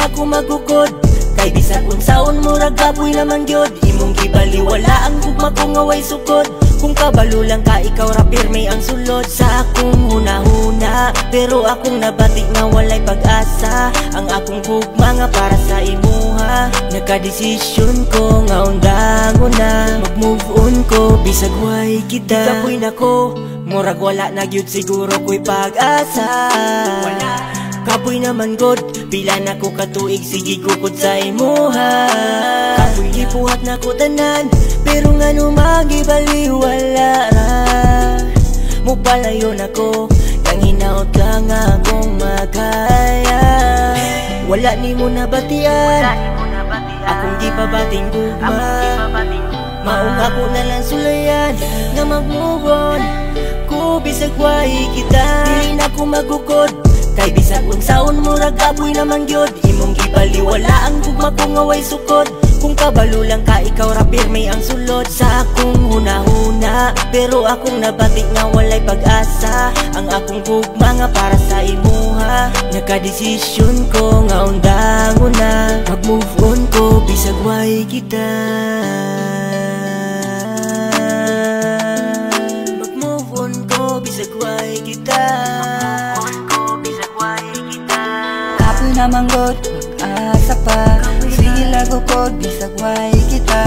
na ko magukod, kay bisag unsaon murag gaboy naman gyud. Imong gibaliwala ang gugma ko nga way sukod. Kung kabalo lang ka, ikaw rapir may ang sulod sa akong hunahuna. Pero akong nabatik nga walay pag-asa, ang akong gugma nga para sa imuha. Nagka-desisyon ko nga undangon na mag-move on ko, bisag way kita. Kapoy na ko, murag wala na gyud siguro ko'y pag-asa. Kapoy naman god, pila na ko katuig, sige kukod sa imuha. Kapoy gipuhat na ko tanan, pero nga numagibaliwala ra. Mupalayo na ko, kang hinaot ka nga akong magkaya. Wala ni mo nabatian, akong gipabating gugma. Maong ako na lang sulayan, nga mag-move on ko, bisag way kita. Dili na ko magukod, kay bisag unsaon murag gaboy naman gyud. Imong gibaliwala ang gugma ko nga way sukod. Kung kabalo lang ka, ikaw rapir may ang sulod sa akong hunahuna. Pero akong nabatik nga walay pag-asa, ang akong gugma nga para sa imuha. Nagka-desisyon ko nga undangon na mag-move on ko, bisag way kita. Mag-move on ko, bisag way kita. Kapoy naman god, mag-asa pa. Sige lago ko, bisag way kita.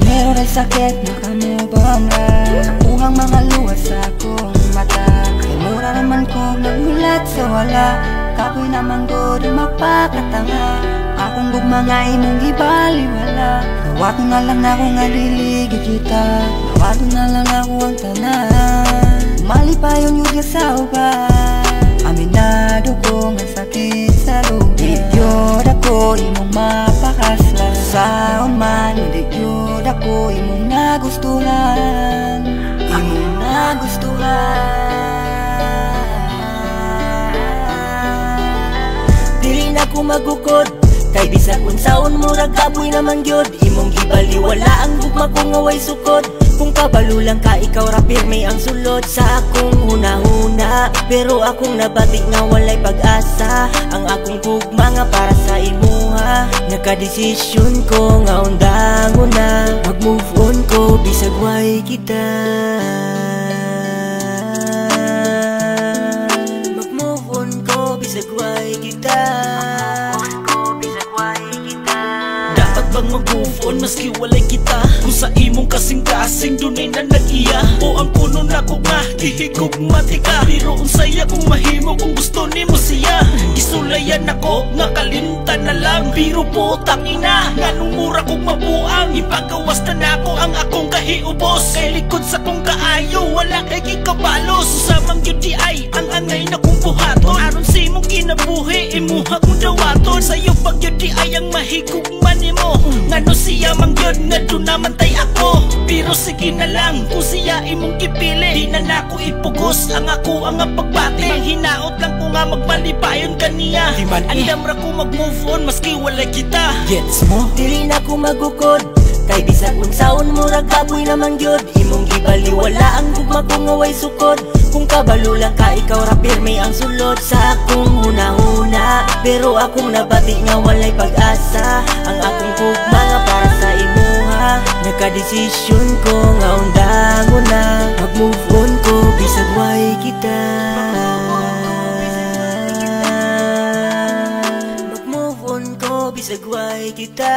Meron ay sakit, nakamubang ra. Nakuhang mga luwas sa akong mata. Kay mura naman ko nagmulat sa wala. Kapoy naman god, mapakatanga. Akong gugma nga imong gibaliwala. Gawa ko na lang ako nga diligi kita. Gawa ko na lang ako ang tanan. Mali pa yung yuga sa uban. Aminado ko nga sakit sa lugar. Idyod ako imong mapakasla sa man. Idyod ako imong nagustuhan. Imong nagustuhan. Dili na ko magukod, kay bisag unsaon murag gaboy naman gyud. Imong gibaliwala ang gugma ko nga way sukod. Kung kabalo lang ka, ikaw rapir may ang sulod sa akong hunahuna. Pero akong nabatik nga walay pag-asa, ang akong gugma nga para sa imuha. Nagka-desisyon ko nga undangon na mag-move on ko, bisag way kita. Mag-move on ko, bisag way kita. Bang mag-move on maski walay kita. Kung sa imong kasing-kasing dunay na nag-iya, o ang puno na ko nga gihigugmatika. Pero unsaya kung mahimo kung gusto nimo siya. Isulayan ako nga kalimta na lang. Pero putang ina, nganong mura kong mabuang. Ipagawas na nako ang akong kahiubos. Kay likod sa kong kaayo, wala kay kikabalos. Susamang yun di ay ang angay na kong buhaton. Aron sa imong kinabuhi, imuha kong dawaton. Sa'yo pag yun di ay ang mahigugman nimo. Ngano siya mangyod nga doon naman tay ako. Pero sige na lang kung siya imong kipili. Di na nako ipugos ang ako ang pagbati. Manghinaot lang ko nga magmalipayon kaniya. Andam ra ko mag-move on maski walay kita. Gets mo? Dili na ko magukod, kay bisag unsaon murag gaboy naman gyud. Imong gibaliwala ang gugma ko nga way sukod. Kung kabalo lang ka, ikaw rapir may ang sulod sa akong hunahuna. Pero akong nabati nga walay pag-asa, ang akong gugma nga para sa imuha. Nagka-desisyon ko nga undangon na mag-move on ko, bisag way kita. Mag-move on ko, bisag way kita.